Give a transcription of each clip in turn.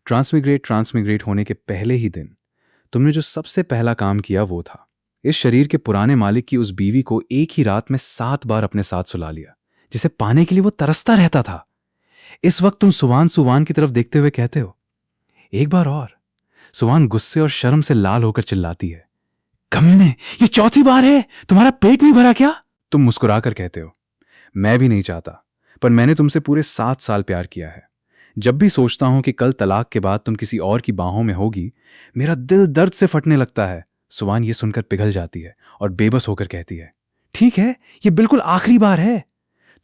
ट्रांसमिग्रेट होने के पहले ही दिन तुमने जो सबसे पहला काम किया वो था इस शरीर के पुराने मालिक की उस बीवी को एक ही रात में 7 बार अपने साथ सुला लिया, जिसे पाने के लिए वो तरसता रहता था। इस वक्त तुम सुवान की तरफ देखते हुए कहते हो, एक बार और। सुवान गुस्से और शर्म से लाल होकर चिल्लाती है, कमीने, ये चौथी बार है, तुम्हारा पेट नहीं भरा क्या? तुम मुस्कुराकर कहते हो, मैं भी नहीं चाहता, पर मैंने तुमसे पूरे 7 साल प्यार किया है। जब भी सोचता हूं कि कल तलाक के बाद तुम किसी और की बाहों में होगी, मेरा दिल दर्द से फटने लगता है। सुवान ये सुनकर पिघल जाती है और बेबस होकर कहती है, ठीक है, ये बिल्कुल आखिरी बार है।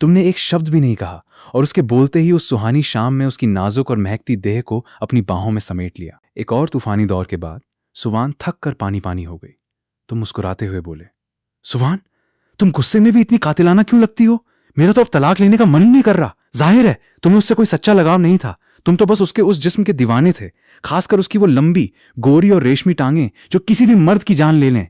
तुमने एक शब्द भी नहीं कहा और उसके बोलते ही उस सुहानी शाम में उसकी नाजुक और महकती देह को अपनी बाहों में समेट लिया। एक और तूफानी दौर के बाद सुवान थक कर पानी पानी हो गई। तुम मुस्कुराते हुए बोले, सुवान, तुम गुस्से में भी इतनी कातिलाना क्यों लगती हो? मेरा तो अब तलाक लेने का मन ही नहीं कर रहा। जाहिर है तुम्हें उससे कोई सच्चा लगाव नहीं था, तुम तो बस उसके उस जिस्म के दीवाने थे, खासकर उसकी वो लंबी गोरी और रेशमी टांगें जो किसी भी मर्द की जान ले लें।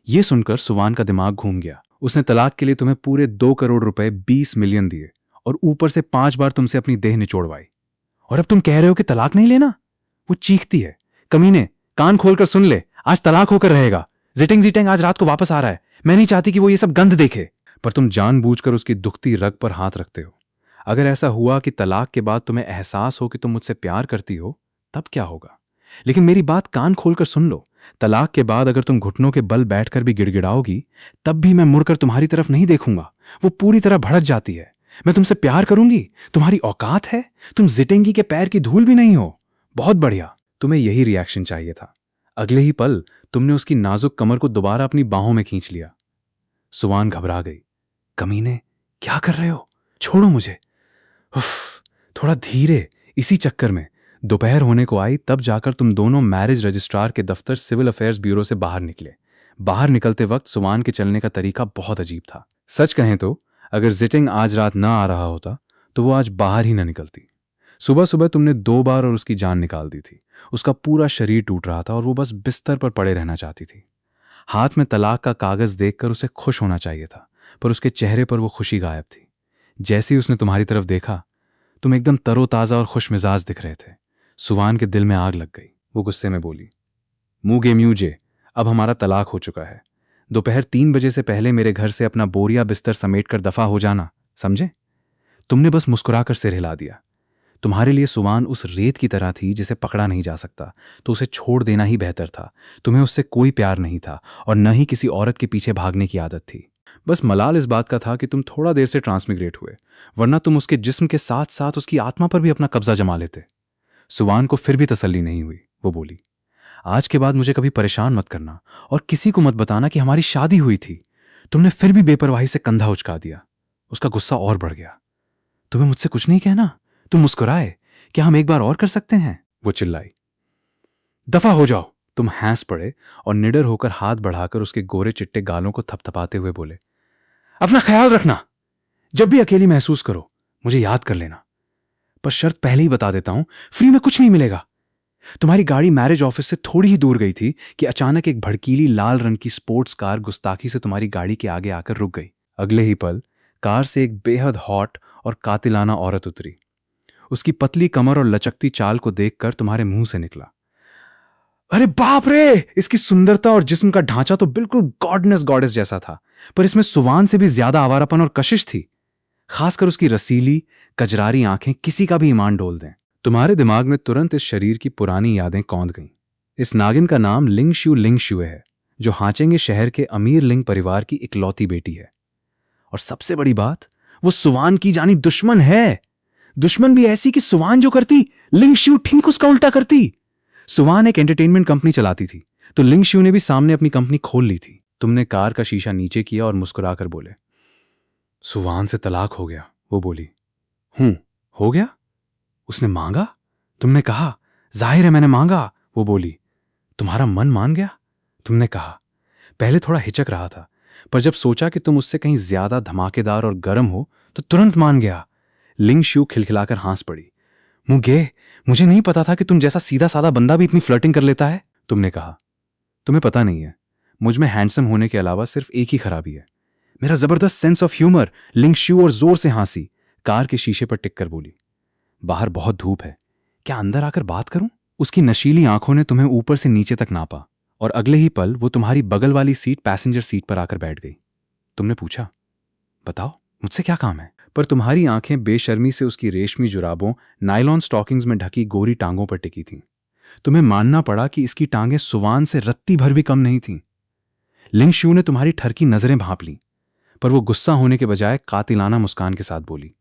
यह सुनकर सुवान का दिमाग घूम गया। उसने तलाक के लिए तुम्हें पूरे 2 करोड़ रुपए 20 मिलियन दिए और ऊपर से 5 बार तुमसे अपनी देह निचोड़वाई, और अब तुम कह रहे हो कि तलाक नहीं लेना? वो चीखती है, कमीने, कान खोलकर सुन ले, आज तलाक होकर रहेगा। जिटेंग आज रात को वापस आ रहा है। मैं नहीं चाहती कि वो ये सब गंद देखे। पर तुम जानबूझकर उसकी दुखती रग पर हाथ रखते हो। अगर ऐसा हुआ कि तलाक के बाद तुम्हें एहसास हो कि तुम मुझसे प्यार करती हो, तब क्या होगा? लेकिन मेरी बात कान खोलकर सुन लो, तलाक के बाद अगर तुम घुटनों के बल बैठकर भी गिड़गिड़ाओगी, तब भी मैं मुड़कर तुम्हारी तरफ नहीं देखूंगा। वो पूरी तरह भड़क जाती है। मैं तुमसे प्यार करूंगी, तुम्हारी औकात है? तुम जिटेंगी के पैर की धूल भी नहीं हो। बहुत बढ़िया, तुम्हें यही रिएक्शन चाहिए था। अगले ही पल तुमने उसकी नाजुक कमर को दोबारा अपनी बाहों में खींच लिया। सुवान घबरा गई। कमीने, क्या कर रहे हो? छोड़ो मुझे। उफ, थोड़ा धीरे। इसी चक्कर में दोपहर होने को आई, तब जाकर तुम दोनों मैरिज रजिस्ट्रार के दफ्तर सिविल अफेयर्स ब्यूरो से बाहर निकले। बाहर निकलते वक्त सुवान के चलने का तरीका बहुत अजीब था। सच कहें तो अगर जिटिंग आज रात ना आ रहा होता तो वो आज बाहर ही ना निकलती। सुबह सुबह तुमने 2 बार और उसकी जान निकाल दी थी। उसका पूरा शरीर टूट रहा था और वो बस बिस्तर पर पड़े रहना चाहती थी। हाथ में तलाक का कागज देखकर उसे खुश होना चाहिए था, पर उसके चेहरे पर वो खुशी गायब थी। जैसे ही उसने तुम्हारी तरफ देखा, तुम एकदम तरोताजा और खुश मिजाज दिख रहे थे। सुवान के दिल में आग लग गई। वो गुस्से में बोली, मुगे म्यूजे, अब हमारा तलाक हो चुका है। दोपहर 3 बजे से पहले मेरे घर से अपना बोरिया बिस्तर समेट कर दफा हो जाना, समझे? तुमने बस मुस्कुराकर सिर हिला दिया। तुम्हारे लिए सुवान उस रेत की तरह थी जिसे पकड़ा नहीं जा सकता, तो उसे छोड़ देना ही बेहतर था। तुम्हें उससे कोई प्यार नहीं था और न ही किसी औरत के पीछे भागने की आदत थी। बस मलाल इस बात का था कि तुम थोड़ा देर से ट्रांसमिग्रेट हुए, वरना तुम उसके जिस्म के साथ साथ उसकी आत्मा पर भी अपना कब्जा जमा लेते। सुवान को फिर भी तसल्ली नहीं हुई। वो बोली, आज के बाद मुझे कभी परेशान मत करना और किसी को मत बताना कि हमारी शादी हुई थी। तुमने फिर भी बेपरवाही से कंधा उचका दिया। उसका गुस्सा और बढ़ गया। तुम्हें मुझसे कुछ नहीं कहना? तुम मुस्कुराए, क्या हम एक बार और कर सकते हैं? वो चिल्लाई। दफा हो जाओ। तुम हंस पड़े और निडर होकर हाथ बढ़ाकर उसके गोरे चिट्टे गालों को थपथपाते हुए बोले, अपना ख्याल रखना। जब भी अकेली महसूस करो मुझे याद कर लेना। पर शर्त पहले ही बता देता हूं, फ्री में कुछ नहीं मिलेगा। तुम्हारी गाड़ी मैरिज ऑफिस से थोड़ी ही दूर गई थी कि अचानक एक भड़कीली लाल रंग की स्पोर्ट्स कार गुस्ताखी से तुम्हारी गाड़ी के आगे आकर रुक गई। अगले ही पल कार से एक बेहद हॉट और कातिलाना औरत उतरी। उसकी पतली कमर और लचकती चाल को देखकर तुम्हारे मुंह से निकला, अरे बाप रे! इसकी सुंदरता और जिस्म का ढांचा तो बिल्कुल गॉडेस जैसा था, पर इसमें सुवान से भी ज्यादा आवारापन और कशिश थी। खासकर उसकी रसीली कजरारी आंखें किसी का भी ईमान डोल दें। तुम्हारे दिमाग में तुरंत इस शरीर की पुरानी यादें कौंध गईं। इस नागिन का नाम लिंगशुए है, जो हाचेंगे शहर के अमीर लिंग परिवार की इकलौती बेटी है। और सबसे बड़ी बात, वो सुवान की जानी दुश्मन है। दुश्मन भी ऐसी कि सुवान जो करती, लिंगशु ठीक उसका उल्टा करती। सुवान एक एंटरटेनमेंट कंपनी चलाती थी, तो लिंगशु ने भी सामने अपनी कंपनी खोल ली थी। तुमने कार का शीशा नीचे किया और मुस्कुराकर बोले, सुवान से तलाक हो गया। वो बोली, हो गया? उसने मांगा? तुमने कहा, जाहिर है मैंने मांगा। वो बोली, तुम्हारा मन मान गया? तुमने कहा, पहले थोड़ा हिचक रहा था, पर जब सोचा कि तुम उससे कहीं ज्यादा धमाकेदार और गर्म हो तो तुरंत मान गया। लिंगशु खिलखिलाकर हंस पड़ी, मुझे नहीं पता था कि तुम जैसा सीधा साधा बंदा भी इतनी फ्लर्टिंग कर लेता है। तुमने कहा, तुम्हें पता नहीं है, मुझ में हैंडसम होने के अलावा सिर्फ एक ही खराबी है, मेरा जबरदस्त सेंस ऑफ ह्यूमर। लिंगशु और जोर से हंसी, कार के शीशे पर टिक कर बोली, बाहर बहुत धूप है, क्या अंदर आकर बात करूं? उसकी नशीली आंखों ने तुम्हें ऊपर से नीचे तक नापा और अगले ही पल वो तुम्हारी बगल वाली सीट पैसेंजर सीट पर आकर बैठ गई। तुमने पूछा, बताओ मुझसे क्या काम है? पर तुम्हारी आंखें बेशर्मी से उसकी रेशमी जुराबों, नायलॉन स्टॉकिंग्स में ढकी गोरी टांगों पर टिकी थीं। तुम्हें मानना पड़ा कि इसकी टांगें सुवान से रत्ती भर भी कम नहीं थीं। लिंग शू ने तुम्हारी ठरकी नजरें भांप लीं, पर वो गुस्सा होने के बजाय कातिलाना मुस्कान के साथ बोली,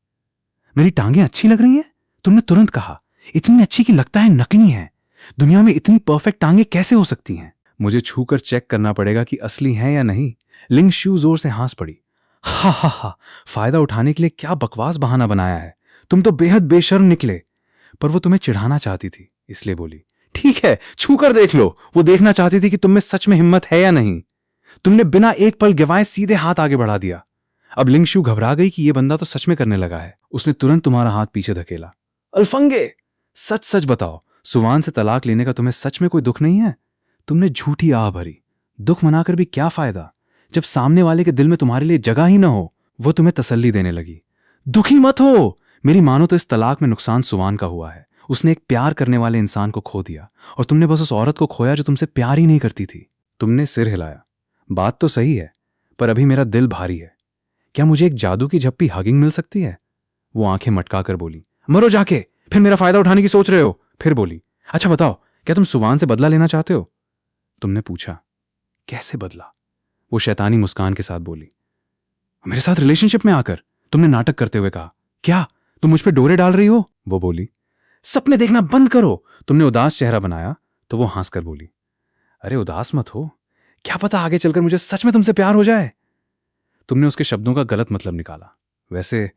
मेरी टांगें अच्छी लग रही हैं? तुमने तुरंत कहा, इतनी अच्छी कि लगता है नकली हैं। दुनिया में इतनी परफेक्ट टांगें कैसे हो सकती हैं? मुझे छूकर चेक करना पड़ेगा कि असली हैं या नहीं। लिंग शू जोर से हंस पड़ी। हा हा हा, फायदा उठाने के लिए क्या बकवास बहाना बनाया है। तुम तो बेहद बेशर्म निकले। पर वो तुम्हें चिढ़ाना चाहती थी, इसलिए बोली, ठीक है छूकर देख लो। वो देखना चाहती थी कि तुम में सच में हिम्मत है या नहीं। तुमने बिना एक पल गवाए सीधे हाथ आगे बढ़ा दिया। अब लिंग शू घबरा गई कि यह बंदा तो सच में करने लगा है। उसने तुरंत तुम्हारा हाथ पीछे धकेला। अल्फंगे, सच सच बताओ, सुवान से तलाक लेने का तुम्हें सच में कोई दुख नहीं है? तुमने झूठी आह भरी। दुख मनाकर भी क्या फायदा जब सामने वाले के दिल में तुम्हारे लिए जगह ही ना हो। वो तुम्हें तसल्ली देने लगी। दुखी मत हो, मेरी मानो तो इस तलाक में नुकसान सुवान का हुआ है। उसने एक प्यार करने वाले इंसान को खो दिया और तुमने बस उस औरत को खोया जो तुमसे प्यार ही नहीं करती थी। तुमने सिर हिलाया। बात तो सही है, पर अभी मेरा दिल भारी है। क्या मुझे एक जादू की झप्पी हगिंग मिल सकती है? वो आंखें मटकाकर बोली, मरो जाके, फिर मेरा फायदा उठाने की सोच रहे हो? फिर बोली, अच्छा बताओ, क्या तुम सुवान से बदला लेना चाहते हो? तुमने पूछा, कैसे बदला? वो शैतानी मुस्कान के साथ बोली, मेरे साथ रिलेशनशिप में आकर। तुमने नाटक करते हुए कहा, क्या तुम मुझ पे डोरे डाल रही हो? वो बोली, सपने देखना बंद करो। तुमने उदास चेहरा बनाया तो वो हंसकर बोली, अरे उदास मत हो, क्या पता आगे चलकर मुझे सच में तुमसे प्यार हो जाए। तुमने उसके शब्दों का गलत मतलब निकाला। वैसे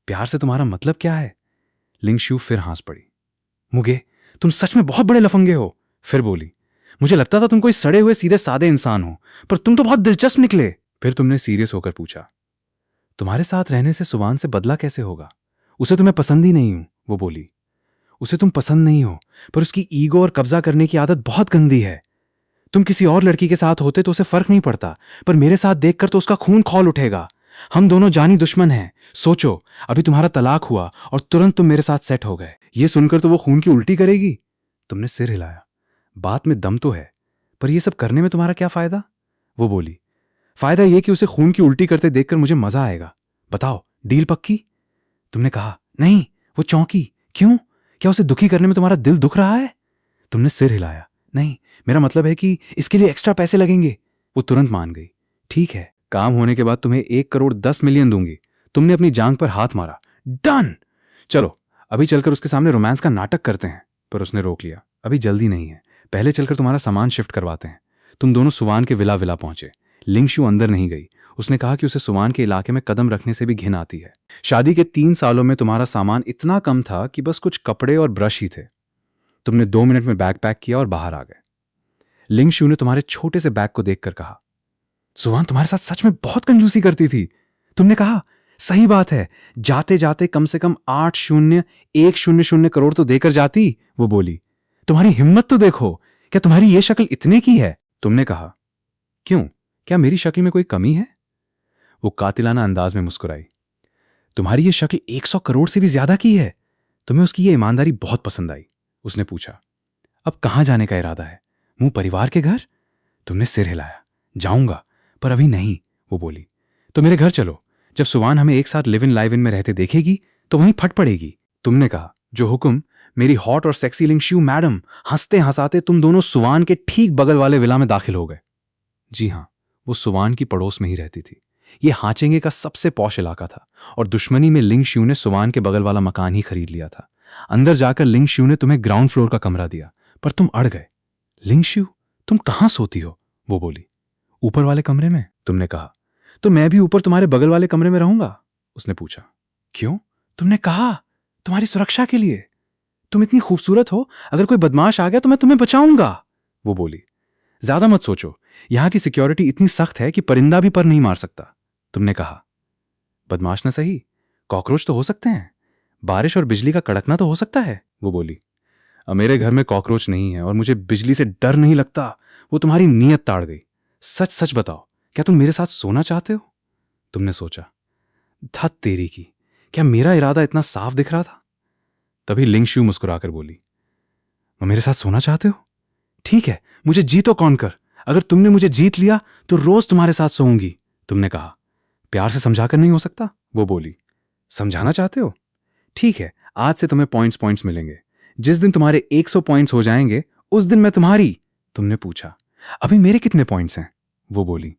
प्यार से तुम्हारा मतलब क्या है? लिंग शू फिर हंस पड़ी। मुगे, तुम सच में बहुत बड़े लफंगे हो। फिर बोली, मुझे लगता था तुम कोई सड़े हुए सीधे सादे इंसान हो, पर तुम तो बहुत दिलचस्प निकले। फिर तुमने सीरियस होकर पूछा, तुम्हारे साथ रहने से सुवान से बदला कैसे होगा? उसे तुम्हें पसंद ही नहीं हूं। वो बोली, उसे तुम पसंद नहीं हो, पर उसकी ईगो और कब्जा करने की आदत बहुत गंदी है। तुम किसी और लड़की के साथ होते तो उसे फर्क नहीं पड़ता, पर मेरे साथ देखकर तो उसका खून खौल उठेगा। हम दोनों जानी दुश्मन हैं। सोचो, अभी तुम्हारा तलाक हुआ और तुरंत तुम मेरे साथ सेट हो गए। ये सुनकर तो वो खून की उल्टी करेगी। तुमने सिर हिलाया। बात में दम तो है, पर यह सब करने में तुम्हारा क्या फायदा? वो बोली, फायदा यह कि उसे खून की उल्टी करते देखकर मुझे मजा आएगा। बताओ, डील पक्की? तुमने कहा, नहीं। वो चौंकी। क्यों? क्या उसे दुखी करने में तुम्हारा दिल दुख रहा है? तुमने सिर हिलाया। नहीं, मेरा मतलब है कि इसके लिए एक्स्ट्रा पैसे लगेंगे। वो तुरंत मान गई। ठीक है, काम होने के बाद तुम्हें 1,10,00,000 दूंगी। तुमने अपनी जांग पर हाथ मारा। डन। चलो अभी चलकर उसके सामने रोमांस का नाटक करते हैं। पर उसने रोक लिया, अभी जल्दी नहीं है, पहले चलकर तुम्हारा सामान शिफ्ट करवाते हैं। तुम दोनों सुवान के विला विला पहुंचे। लिंग शू अंदर नहीं गई। उसने कहा कि उसे सुवान के इलाके में कदम रखने से भी घिन आती है। शादी के 3 सालों में तुम्हारा सामान इतना कम था कि बस कुछ कपड़े और ब्रश ही थे। तुमने 2 मिनट में बैग पैक किया और बाहर आ गए। लिंग शू ने तुम्हारे छोटे से बैग को देखकर कहा, सुवान तुम्हारे साथ सच में बहुत कंजूसी करती थी। तुमने कहा, सही बात है, जाते जाते कम से कम 8,000,1,000 करोड़ तो देकर जाती। वो बोली, तुम्हारी हिम्मत तो देखो, क्या तुम्हारी ये शक्ल इतने की है? तुमने कहा, क्यों, क्या मेरी शक्ल में कोई कमी है? वो कातिलाना अंदाज में मुस्कुराई, तुम्हारी ये शक्ल 100 करोड़ से भी ज्यादा की है। तुम्हें उसकी ये ईमानदारी बहुत पसंद आई। उसने पूछा, अब कहां जाने का इरादा है? मुंह परिवार के घर? तुमने सिर हिलाया। जाऊंगा, पर अभी नहीं। वो बोली, तो मेरे घर चलो। जब सुवान हमें एक साथ लिव इन लाइव इन में रहते देखेगी तो वहीं फट पड़ेगी। तुमने कहा, जो हुक्म। मेरी हॉट और सेक्सी लिंग शू मैडम। हंसते हंसाते तुम दोनों सुवान के ठीक बगल वाले विला में दाखिल हो गए। जी हां, वो सुवान की पड़ोस में ही रहती थी। ये हाचेंगे का सबसे पॉश इलाका था और दुश्मनी में लिंग शू ने सुवान के बगल वाला मकान ही खरीद लिया था। अंदर जाकर लिंग शू ने तुम्हें ग्राउंड फ्लोर का कमरा दिया, पर तुम अड़ गए। लिंग शू, तुम कहां सोती हो? वो बोली, ऊपर वाले कमरे में। तुमने कहा, तो मैं भी ऊपर तुम्हारे बगल वाले कमरे में रहूंगा। उसने पूछा, क्यों? तुमने कहा, तुम्हारी सुरक्षा के लिए। तुम इतनी खूबसूरत हो, अगर कोई बदमाश आ गया तो मैं तुम्हें बचाऊंगा। वो बोली, ज्यादा मत सोचो, यहां की सिक्योरिटी इतनी सख्त है कि परिंदा भी पर नहीं मार सकता। तुमने कहा, बदमाश ना सही, कॉकरोच तो हो सकते हैं। बारिश और बिजली का कड़कना तो हो सकता है। वो बोली, अब मेरे घर में कॉकरोच नहीं है और मुझे बिजली से डर नहीं लगता। वो तुम्हारी नीयत ताड़ गई। सच सच बताओ, क्या तुम मेरे साथ सोना चाहते हो? तुमने सोचा, धत तेरी की, क्या मेरा इरादा इतना साफ दिख रहा था? तभी लिंग शू मुस्कुराकर बोली, वो मेरे साथ सोना चाहते हो? ठीक है, मुझे जीतो कौन कर। अगर तुमने मुझे जीत लिया तो रोज तुम्हारे साथ सोऊंगी। तुमने कहा। प्यार से समझाकर नहीं हो सकता? वो बोली। समझाना चाहते हो? ठीक है, आज से तुम्हें पॉइंट्स मिलेंगे। जिस दिन तुम्हारे 100 पॉइंट्स हो जाएंगे उस दिन मैं तुम्हारी। तुमने पूछा। अभी मेरे कितने पॉइंट्स हैं? वो बोली।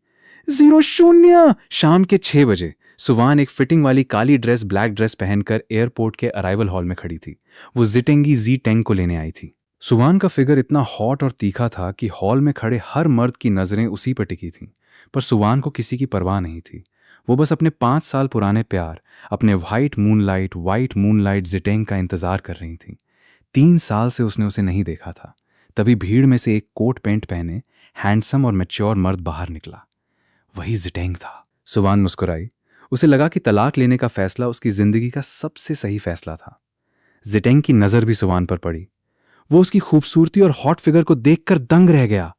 0 0। शाम के 6 बजे सुवान एक फिटिंग वाली काली ड्रेस ब्लैक ड्रेस पहनकर एयरपोर्ट के अराइवल हॉल में खड़ी थी। वो जिटेंगी जी टेंग को लेने आई थी। सुवान का फिगर इतना हॉट और तीखा था कि हॉल में खड़े हर मर्द की नजरें उसी पर टिकी थीं। पर सुवान को किसी की परवाह नहीं थी। वो बस अपने 5 साल पुराने प्यार, अपने वाइट मूनलाइट जिटेंग का इंतजार कर रही थी। 3 साल से उसने उसे नहीं देखा था। तभी भीड़ में से एक कोट पैंट पहने हैंडसम और मैच्योर मर्द बाहर निकला। वही जिटेंग था। सुवान मुस्कुराई। उसे लगा कि तलाक लेने का फैसला उसकी जिंदगी का सबसे सही फैसला था। जिटेंग की नजर भी सुवान पर पड़ी। वो उसकी खूबसूरती और हॉट फिगर को देखकर दंग रह गया।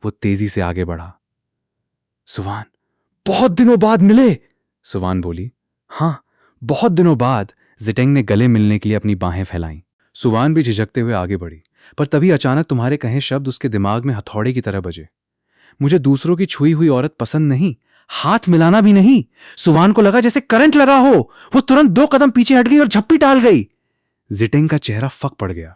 वो तेजी से आगे बढ़ा। सुवान, बहुत दिनों बाद मिले। सुवान बोली। हां, बहुत दिनों बाद। जिटेंग ने गले मिलने के लिए अपनी बाहें फैलाईं। सुवान भी झिझकते हुए आगे बढ़ी। पर तभी अचानक तुम्हारे कहे शब्द उसके दिमाग में हथौड़े की तरह बजे। मुझे दूसरों की छुई हुई औरत पसंद नहीं, हाथ मिलाना भी नहीं। सुवान को लगा जैसे करंट लगा हो। वो तुरंत 2 कदम पीछे हट गई और झप्पी टाल गई। जिटेंग का चेहरा फक पड़ गया।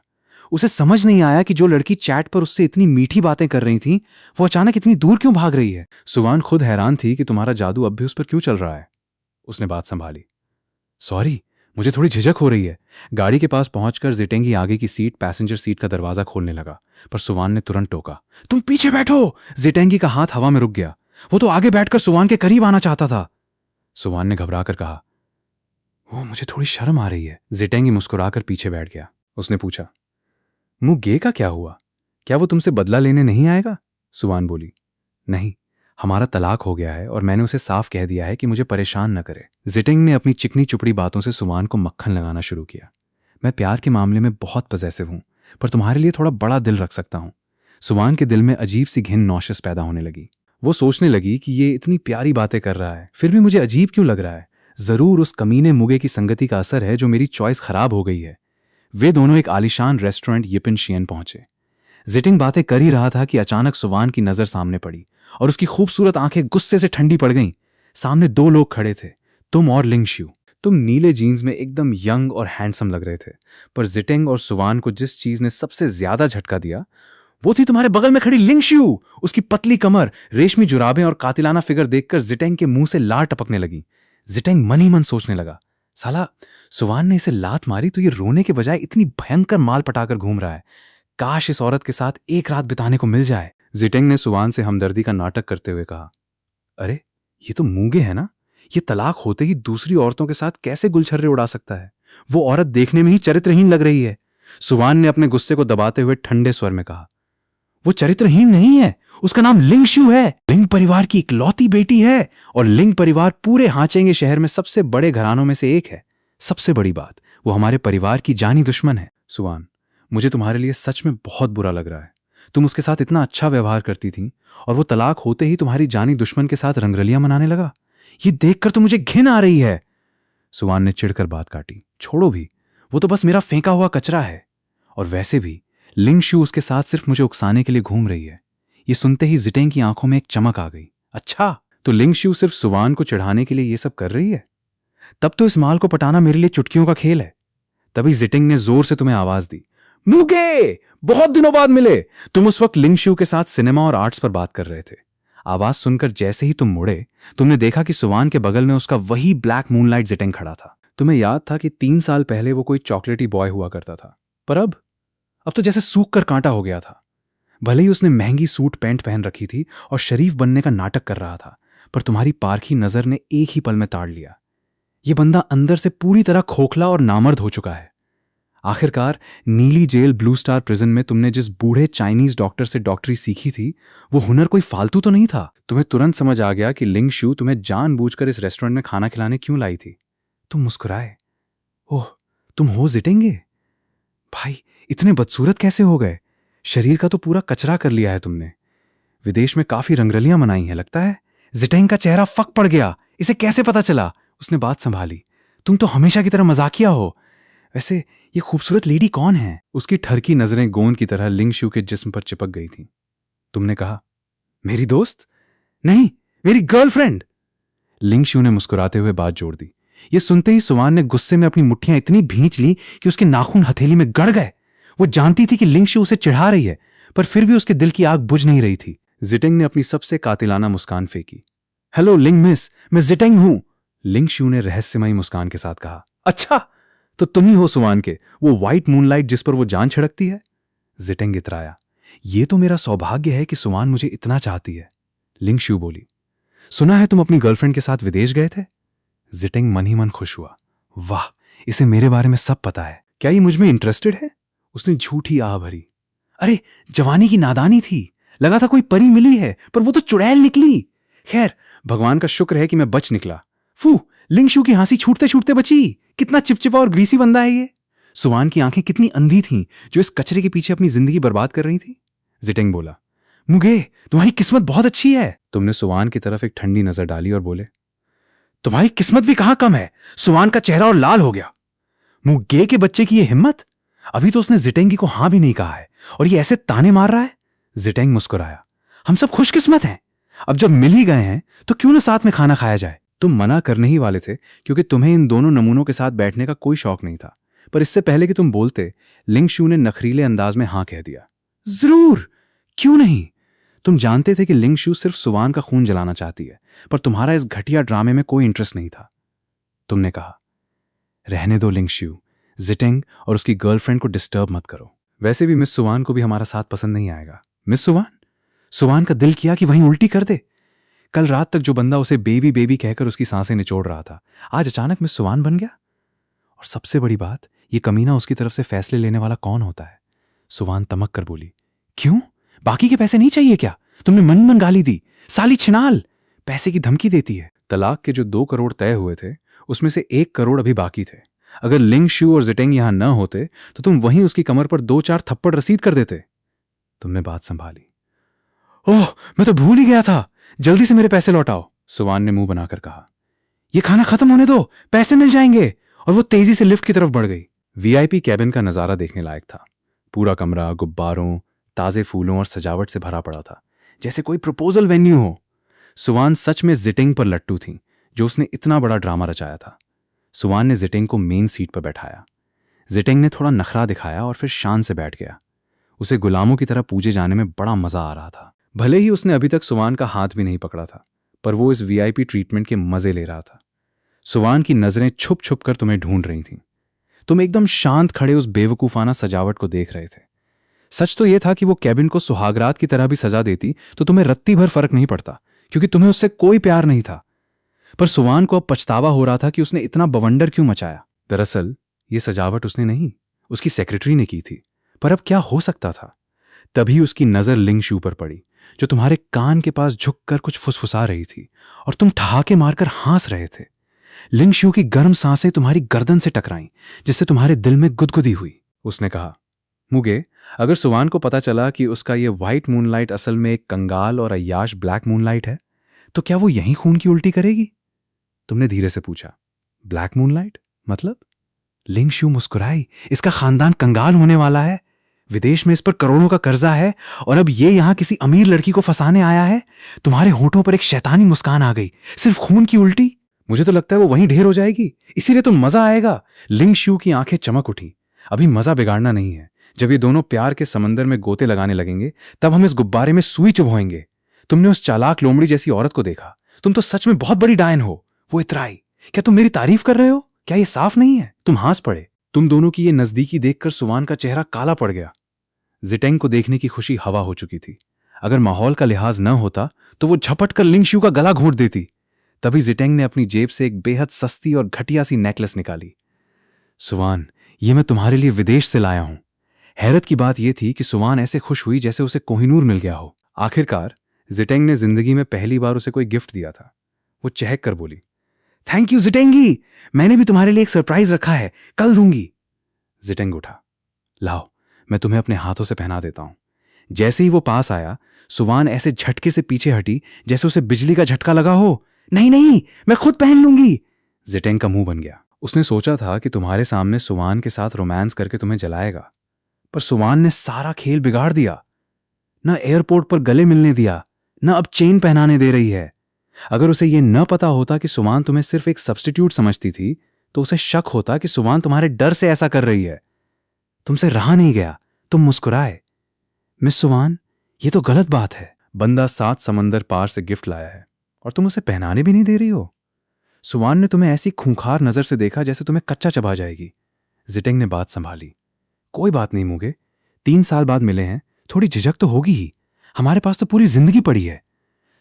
उसे समझ नहीं आया कि जो लड़की चैट पर उससे इतनी मीठी बातें कर रही थी वो अचानक इतनी दूर क्यों भाग रही है। सुवान खुद हैरान थी कि तुम्हारा जादू अब भी उस पर क्यों चल रहा है। उसने बात संभाली। सॉरी, मुझे थोड़ी झिझक हो रही है। गाड़ी के पास पहुंचकर जिटेंगी आगे की सीट पैसेंजर सीट का दरवाजा खोलने लगा। पर सुवान ने तुरंत टोका। तुम पीछे बैठो। जिटेंगी का हाथ हवा में रुक गया। वो तो आगे बैठकर सुवान के करीब आना चाहता था। सुवान ने घबराकर कहा, वो मुझे थोड़ी शर्म आ रही है। जिटेंगी मुस्कुराकर पीछे बैठ गया। उसने पूछा, मुंह गे का क्या हुआ? क्या वो तुमसे बदला लेने नहीं आएगा? सुवान बोली। नहीं, हमारा तलाक हो गया है और मैंने उसे साफ कह दिया है कि मुझे परेशान न करे। जिटेंग ने अपनी चिकनी चुपड़ी बातों से सुवान को मक्खन लगाना शुरू किया। मैं प्यार के मामले में बहुत पजेसिव हूं, पर तुम्हारे लिए थोड़ा बड़ा दिल रख सकता हूं। सुवान के दिल में अजीब सी घिन नौशिश पैदा होने लगी। वो सोचने लगी कि ये इतनी प्यारी बातें कर रहा है, फिर भी मुझे अजीब क्यों लग रहा है। जरूर उस कमीने मुगे की संगति का असर है जो मेरी चॉइस खराब हो गई है। वे दोनों एक आलीशान रेस्टोरेंट यिपिन शियन पहुंचे। जिटिंग बातें कर ही रहा था कि अचानक सुवान की नजर सामने पड़ी और उसकी खूबसूरत आंखें गुस्से से ठंडी पड़ गईं। सामने 2 लोग खड़े थे, तुम और लिंगशियू। तुम नीले जीन्स में एकदम यंग और हैंडसम लग रहे थे, पर जिटेंग और सुवान को जिस चीज ने सबसे ज्यादा झटका दिया वो थी तुम्हारे बगल में खड़ी लिंगशियू। उसकी पतली कमर, रेशमी जुराबें और कातिलाना फिगर देखकर जिटेंग के मुंह से लार टपकने लगी। जिटेंग मन ही मन सोचने लगा, साला सुवान ने इसे लात मारी तो ये रोने के बजाय इतनी भयंकर माल पटाकर घूम रहा है। काश इस औरत के साथ एक रात बिताने को मिल जाए। जिटेंग ने सुवान से हमदर्दी का नाटक करते हुए कहा, अरे ये तो मूंगे है ना, ये तलाक होते ही दूसरी औरतों के साथ कैसे गुलछर्रे उड़ा सकता है। वो औरत देखने में ही चरित्रहीन लग रही है। सुवान ने अपने गुस्से को दबाते हुए ठंडे स्वर में कहा, वो चरित्रहीन नहीं है, उसका नाम लिंगशियू है। लिंग परिवार की इकलौती बेटी है और लिंग परिवार पूरे हाचेंगे शहर में सबसे बड़े घरानों में से एक है। सबसे बड़ी बात, वो हमारे परिवार की जानी दुश्मन है। सुवान, मुझे तुम्हारे लिए सच में बहुत बुरा लग रहा है। तुम उसके साथ इतना अच्छा व्यवहार करती थी और वो तलाक होते ही तुम्हारी जानी दुश्मन के साथ रंगरलियां मनाने लगा। ये देखकर तो मुझे घिन आ रही है। सुवान ने चिढ़कर बात काटी, छोड़ो भी, वो तो बस मेरा फेंका हुआ कचरा है। और वैसे भी लिंगशियू उसके साथ सिर्फ मुझे उकसाने के लिए घूम रही है। ये सुनते ही जिटेंग की आंखों में एक चमक आ गई। अच्छा, तो लिंगशियू सिर्फ सुवान को चिढ़ाने के लिए ये सब कर रही है? तब तो इस माल को पटाना मेरे लिए चुटकियों का खेल है। तभी जिटेंग ने जोर से तुम्हें आवाज दी, मुगे, बहुत दिनों बाद मिले। तुम उस वक्त लिंगशियू के साथ सिनेमा और आर्ट्स पर बात कर रहे थे। आवाज सुनकर जैसे ही तुम मुड़े, तुमने देखा कि सुवान के बगल में उसका वही ब्लैक मूनलाइट जिटेंग खड़ा था। तुम्हें याद था कि 3 साल पहले वो कोई चॉकलेटी बॉय हुआ करता था, पर अब तो जैसे सूख कर कांटा हो गया था। भले ही उसने महंगी सूट पैंट पहन रखी थी और शरीफ बनने का नाटक कर रहा था, पर तुम्हारी पारखी नजर ने एक ही पल में ताड़ लिया। यह बंदा अंदर से पूरी तरह खोखला और नामर्द हो चुका है। आखिरकार नीली जेल ब्लू स्टार प्रिजन में तुमने जिस बूढ़े चाइनीज डॉक्टर से डॉक्टरी सीखी थी, वो हुनर कोई फालतू तो नहीं था। तुम्हें तुरंत समझ आ गया कि लिंगशियू तुम्हें जानबूझकर इस रेस्टोरेंट में खाना खिलाने क्यों लाई थी। तुम मुस्कुराए। ओह, तुम हो जिटेंगे? भाई, इतने बदसूरत कैसे हो गए? शरीर का तो पूरा कचरा कर लिया है तुमने। विदेश में काफी रंगरलियां मनाई हैं लगता है। जिटेंग का चेहरा फक पड़ गया। इसे कैसे पता चला? उसने बात संभाली, तुम तो हमेशा की तरह मजाकिया हो। वैसे ये खूबसूरत लेडी कौन है? उसकी ठरकी नजरें गोंद की तरह लिंगशू के जिस्म पर चिपक गई थीं। तुमने कहा, मेरी दोस्त? नहीं, मेरी गर्लफ्रेंड। लिंगशू ने मुस्कुराते हुए बात जोड़ दी। ये सुनते ही सुवान ने गुस्से में अपनी मुट्ठियां इतनी भींच ली कि उसके नाखून हथेली में गड़ गए। वो जानती थी कि लिंगशू उसे चिढ़ा रही है, पर फिर भी उसके दिल की आग बुझ नहीं रही थी। जिटेंग ने अपनी सबसे कातिलाना मुस्कान फेंकी। हेलो लिंग मिस, मैं जिटेंग हूं। लिंगशू ने रहस्यमयी मुस्कान के साथ कहा। अच्छा, तो तुम ही हो सुवान के वो व्हाइट मूनलाइट जिस पर वो जान छिड़कती है? जिटेंग इतराया। ये तो मेरा सौभाग्य है कि सुवान मुझे इतना चाहती है। लिंगशू बोली। सुना है तुम अपनी गर्लफ्रेंड के साथ विदेश गए थे? जिटेंग मन ही मन खुश हुआ। वाह, इसे मेरे बारे में सब पता है। क्या ये मुझ में इंटरेस्टेड है? उसने झूठी आह भरी। अरे, जवानी की नादानी थी, लगा था कोई परी मिली है, पर वो तो चुड़ैल निकली। खैर, भगवान का शुक्र है कि मैं बच निकला। फू, लिंगशू की हंसी छूटते छूटते बची। कितना चिपचिपा और ग्रीसी बंदा है ये। सुवान की आंखें कितनी अंधी थीं जो इस कचरे के पीछे अपनी जिंदगी बर्बाद कर रही थी। जिटेंग बोला, मुगे, तुम्हारी किस्मत बहुत अच्छी है। तुमने सुवान की तरफ एक ठंडी नजर डाली और बोले, तुम्हारी किस्मत भी कहां कम है। सुवान का चेहरा और लाल हो गया। मुगे के बच्चे की ये हिम्मत! अभी तो उसने जिटेंगी को हां भी नहीं कहा है और ये ऐसे ताने मार रहा है। जिटेंग मुस्कुराया। हम सब खुशकिस्मत हैं। अब जब मिल ही गए हैं तो क्यों ना साथ में खाना खाया जाए। तुम मना करने ही वाले थे क्योंकि तुम्हें इन दोनों नमूनों के साथ बैठने का कोई शौक नहीं था, पर इससे पहले कि तुम बोलते, लिंगशू ने नखरीले अंदाज में हां कह दिया। जरूर, क्यों नहीं। तुम जानते थे कि लिंगशू सिर्फ सुवान का खून जलाना चाहती है, पर तुम्हारा इस घटिया ड्रामे में कोई इंटरेस्ट नहीं था। तुमने कहा, रहने दो लिंगशू, जिटेंग और उसकी गर्लफ्रेंड को डिस्टर्ब मत करो। वैसे भी मिस सुवान को भी हमारा साथ पसंद नहीं आएगा। मिस सुवान? सुवान का दिल किया कि वहीं उल्टी कर दे। कल रात तक जो बंदा उसे बेबी बेबी कहकर उसकी सांसें निचोड़ रहा था, आज अचानक मिस सुवान बन गया। और सबसे बड़ी बात, ये कमीना उसकी तरफ से फैसले लेने वाला कौन होता है? सुवान तमक कर बोली। क्यों, बाकी के पैसे नहीं चाहिए क्या? तुमने मन मन गाली दी। साली छिनाल, पैसे की धमकी देती है। तलाक के जो 2 करोड़ तय हुए थे, उसमें से 1 करोड़ अभी बाकी थे। अगर लिंगशू और जिटेंग यहां न होते तो तुम वहीं उसकी कमर पर 2-4 थप्पड़ रसीद कर देते। तुमने बात संभाली। ओह, मैं तो भूल ही गया था। जल्दी से मेरे पैसे लौटाओ, सुवान ने मुंह बनाकर कहा। यह खाना खत्म होने दो, पैसे मिल जाएंगे। और वो तेजी से लिफ्ट की तरफ बढ़ गई। वीआईपी कैबिन का नजारा देखने लायक था। पूरा कमरा गुब्बारों, ताजे फूलों और सजावट से भरा पड़ा था, जैसे कोई प्रपोजल वेन्यू हो। सुवान सच में जिटेंग पर लट्टू थी, जो उसने इतना बड़ा ड्रामा रचाया था। सुवान ने जिटेंग को मेन सीट पर बैठाया। जिटेंग ने थोड़ा नखरा दिखाया और फिर शान से बैठ गया। उसे गुलामों की तरह पूजे जाने में बड़ा मजा आ रहा था। भले ही उसने अभी तक सुवान का हाथ भी नहीं पकड़ा था, पर वो इस वीआईपी ट्रीटमेंट के मजे ले रहा था। सुवान की नजरें छुप छुप कर तुम्हें ढूंढ रही थीं। तुम एकदम शांत खड़े उस बेवकूफाना सजावट को देख रहे थे। सच तो यह था कि वो कैबिन को सुहागरात की तरह भी सजा देती तो तुम्हें रत्ती भर फर्क नहीं पड़ता, क्योंकि तुम्हें उससे कोई प्यार नहीं था। पर सुवान को अब पछतावा हो रहा था कि उसने इतना बवंडर क्यों मचाया। दरअसल ये सजावट उसने नहीं, उसकी सेक्रेटरी ने की थी। पर अब क्या हो सकता था? तभी उसकी नजर लिंगशू पर पड़ी, जो तुम्हारे कान के पास झुककर कुछ फुसफुसा रही थी और तुम ठहाके मारकर हंस रहे थे। लिंगशू की गर्म सांसें तुम्हारी गर्दन से टकराईं, जिससे तुम्हारे दिल में गुदगुदी हुई। उसने कहा, मुगे, अगर सुवान को पता चला कि उसका ये व्हाइट मूनलाइट असल में एक कंगाल और अय्याश ब्लैक मूनलाइट है, तो क्या वो यहीं खून की उल्टी करेगी? तुमने धीरे से पूछा। ब्लैक मूनलाइट मतलब? लिंगशू मुस्कुराई। इसका खानदान कंगाल होने वाला है। विदेश में इस पर करोड़ों का कर्जा है और अब ये यहां किसी अमीर लड़की को फंसाने आया है। तुम्हारे होठों पर एक शैतानी मुस्कान आ गई। सिर्फ खून की उल्टी? मुझे तो लगता है वो वहीं ढेर हो जाएगी, इसीलिए तो मजा आएगा। लिंगशू की आंखें चमक उठी। अभी मजा बिगाड़ना नहीं है। जब ये दोनों प्यार के समंदर में गोते लगाने लगेंगे, तब हम इस गुब्बारे में सुई चुभोएंगे। तुमने उस चालाक लोमड़ी जैसी औरत को देखा। तुम तो सच में बहुत बड़ी डायन हो। वो इतराई। क्या तुम मेरी तारीफ कर रहे हो? क्या ये साफ नहीं है? तुम हंस पड़े। तुम दोनों की ये नजदीकी देखकर सुवान का चेहरा काला पड़ गया। जिटेंग को देखने की खुशी हवा हो चुकी थी। अगर माहौल का लिहाज न होता तो वो झपट कर लिंगशू का गला घोंट देती। तभी जिटेंग ने अपनी जेब से एक बेहद सस्ती और घटिया सी नेकलेस निकाली। सुवान, ये मैं तुम्हारे लिए विदेश से लाया हूं। हैरत की बात यह थी कि सुवान ऐसे खुश हुई जैसे उसे कोहिनूर मिल गया हो। आखिरकार जिटेंग ने जिंदगी में पहली बार उसे कोई गिफ्ट दिया था। वो चहक कर बोली, थैंक यू जिटेंगी, मैंने भी तुम्हारे लिए एक सरप्राइज रखा है, कल दूंगी। जिटेंग उठा। लाओ, मैं तुम्हें अपने हाथों से पहना देता हूं। जैसे ही वो पास आया, सुवान ऐसे झटके से पीछे हटी जैसे उसे बिजली का झटका लगा हो। नहीं नहीं, मैं खुद पहन लूंगी। जिटेंग का मुंह बन गया। उसने सोचा था कि तुम्हारे सामने सुवान के साथ रोमांस करके तुम्हें जलाएगा, पर सुवान ने सारा खेल बिगाड़ दिया। न एयरपोर्ट पर गले मिलने दिया, न अब चेन पहनाने दे रही है। अगर उसे यह न पता होता कि सुवान तुम्हें सिर्फ एक सब्स्टिट्यूट समझती थी, तो उसे शक होता कि सुवान तुम्हारे डर से ऐसा कर रही है। तुमसे रहा नहीं गया, तुम मुस्कुराए। मिस सुवान, ये तो गलत बात है। बंदा 7 समंदर पार से गिफ्ट लाया है और तुम उसे पहनाने भी नहीं दे रही हो। सुवान ने तुम्हें ऐसी खूंखार नजर से देखा जैसे तुम्हें कच्चा चबा जाएगी। जिटेंग ने बात संभाली। कोई बात नहीं मुगे, 3 साल बाद मिले हैं, थोड़ी झिझक तो होगी ही। हमारे पास तो पूरी जिंदगी पड़ी है।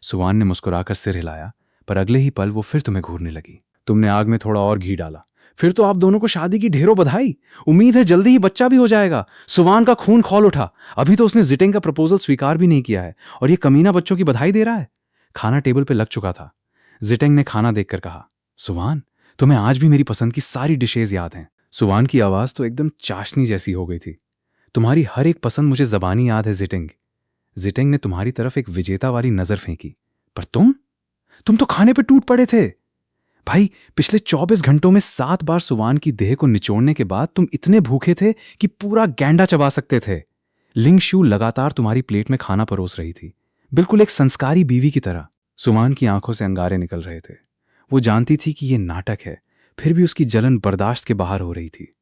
सुवान ने मुस्कुराकर सिर हिलाया, पर अगले ही पल वो फिर तुम्हें घूरने लगी। तुमने आग में थोड़ा और घी डाला। फिर तो आप दोनों को शादी की ढेरों बधाई। उम्मीद है जल्दी ही बच्चा भी हो जाएगा। सुवान का खून खौल उठा। अभी तो उसने जिटेंग का प्रपोजल स्वीकार भी नहीं किया है और ये कमीना बच्चों की बधाई दे रहा है। खाना टेबल पर लग चुका था। जिटेंग ने खाना देखकर कहा, सुवान, तुम्हें आज भी मेरी पसंद की सारी डिशेज याद हैं। सुवान की आवाज तो एकदम चाशनी जैसी हो गई थी। तुम्हारी हर एक पसंद मुझे जबानी याद है जिटेंग। जिटेंग ने तुम्हारी तरफ एक विजेता वाली नजर फेंकी। पर तुम तो खाने पे टूट पड़े थे। भाई, पिछले 24 घंटों में 7 बार सुवान की देह को निचोड़ने के बाद तुम इतने भूखे थे कि पूरा गैंडा चबा सकते थे। लिंग शू लगातार तुम्हारी प्लेट में खाना परोस रही थी, बिल्कुल एक संस्कारी बीवी की तरह। सुवान की आंखों से अंगारे निकल रहे थे। वो जानती थी कि यह नाटक है, फिर भी उसकी जलन बर्दाश्त के बाहर हो रही थी।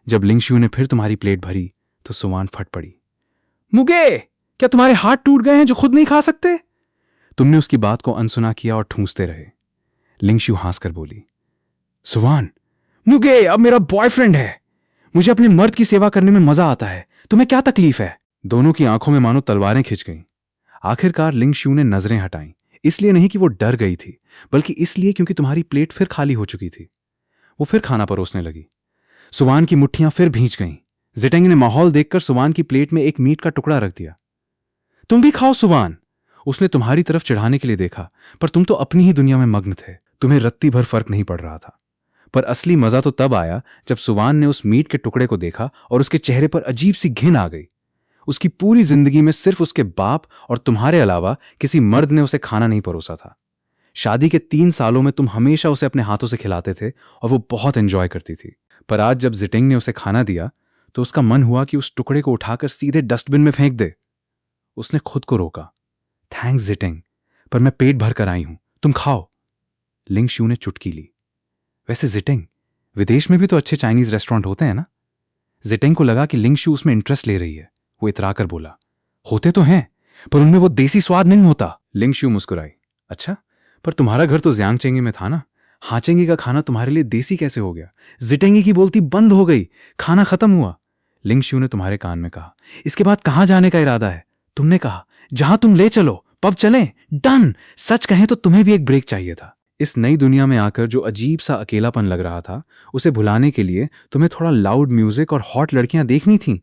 जब लिंग शू ने फिर तुम्हारी प्लेट भरी तो सुवान फट पड़ी। मुगे, क्या तुम्हारे हाथ टूट गए हैं जो खुद नहीं खा सकते? तुमने उसकी बात को अनसुना किया और ठूंसते रहे। लिंगशू हंसकर बोली, सुवान, मुगे अब मेरा बॉयफ्रेंड है। मुझे अपने मर्द की सेवा करने में मजा आता है। तुम्हें क्या तकलीफ है? दोनों की आंखों में मानो तलवारें खिंच गईं। आखिरकार लिंगशू ने नजरें हटाईं, इसलिए नहीं कि वो डर गई थी, बल्कि इसलिए क्योंकि तुम्हारी प्लेट फिर खाली हो चुकी थी। वो फिर खाना परोसने लगी। सुवान की मुट्ठियां फिर भींच गईं। जिटेंग ने माहौल देखकर सुवान की प्लेट में एक मीट का टुकड़ा रख दिया। तुम भी खाओ सुवान। उसने तुम्हारी तरफ चढ़ाने के लिए देखा, पर तुम तो अपनी ही दुनिया में मग्न थे। तुम्हें रत्ती भर फर्क नहीं पड़ रहा था। पर असली मजा तो तब आया जब सुवान ने उस मीट के टुकड़े को देखा और उसके चेहरे पर अजीब सी घिन आ गई। उसकी पूरी जिंदगी में सिर्फ उसके बाप और तुम्हारे अलावा किसी मर्द ने उसे खाना नहीं परोसा था। शादी के 3 सालों में तुम हमेशा उसे अपने हाथों से खिलाते थे और वो बहुत एंजॉय करती थी। पर आज जब जिटेंग ने उसे खाना दिया तो उसका मन हुआ कि उस टुकड़े को उठाकर सीधे डस्टबिन में फेंक दे। उसने खुद को रोका। थैंक्स जिटेंग, पर मैं पेट भर कर आई हूं, तुम खाओ। लिंगशू ने चुटकी ली। वैसे जिटेंग, विदेश में भी तो अच्छे चाइनीज रेस्टोरेंट होते हैं ना? जिटेंग को लगा कि लिंगशू उसमें इंटरेस्ट ले रही है। वो इतराकर बोला, होते तो हैं, पर उनमें वो देसी स्वाद नहीं होता। लिंगशू मुस्कुराई। अच्छा, पर तुम्हारा घर तो जियांगचेंगी में था ना? हाचेंगी का खाना तुम्हारे लिए देसी कैसे हो गया? जिटेंगी की बोलती बंद हो गई, खाना खत्म हुआ। लिंगशू ने तुम्हारे कान में कहा, इसके बाद कहां जाने का इरादा है? तुमने कहा, जहां तुम ले चलो, पब चलें। डन। सच कहें तो तुम्हें भी एक ब्रेक चाहिए था। इस नई दुनिया में आकर जो अजीब सा अकेलापन लग रहा था, उसे भुलाने के लिए तुम्हें थोड़ा लाउड म्यूजिक और हॉट लड़कियां देखनी थीं।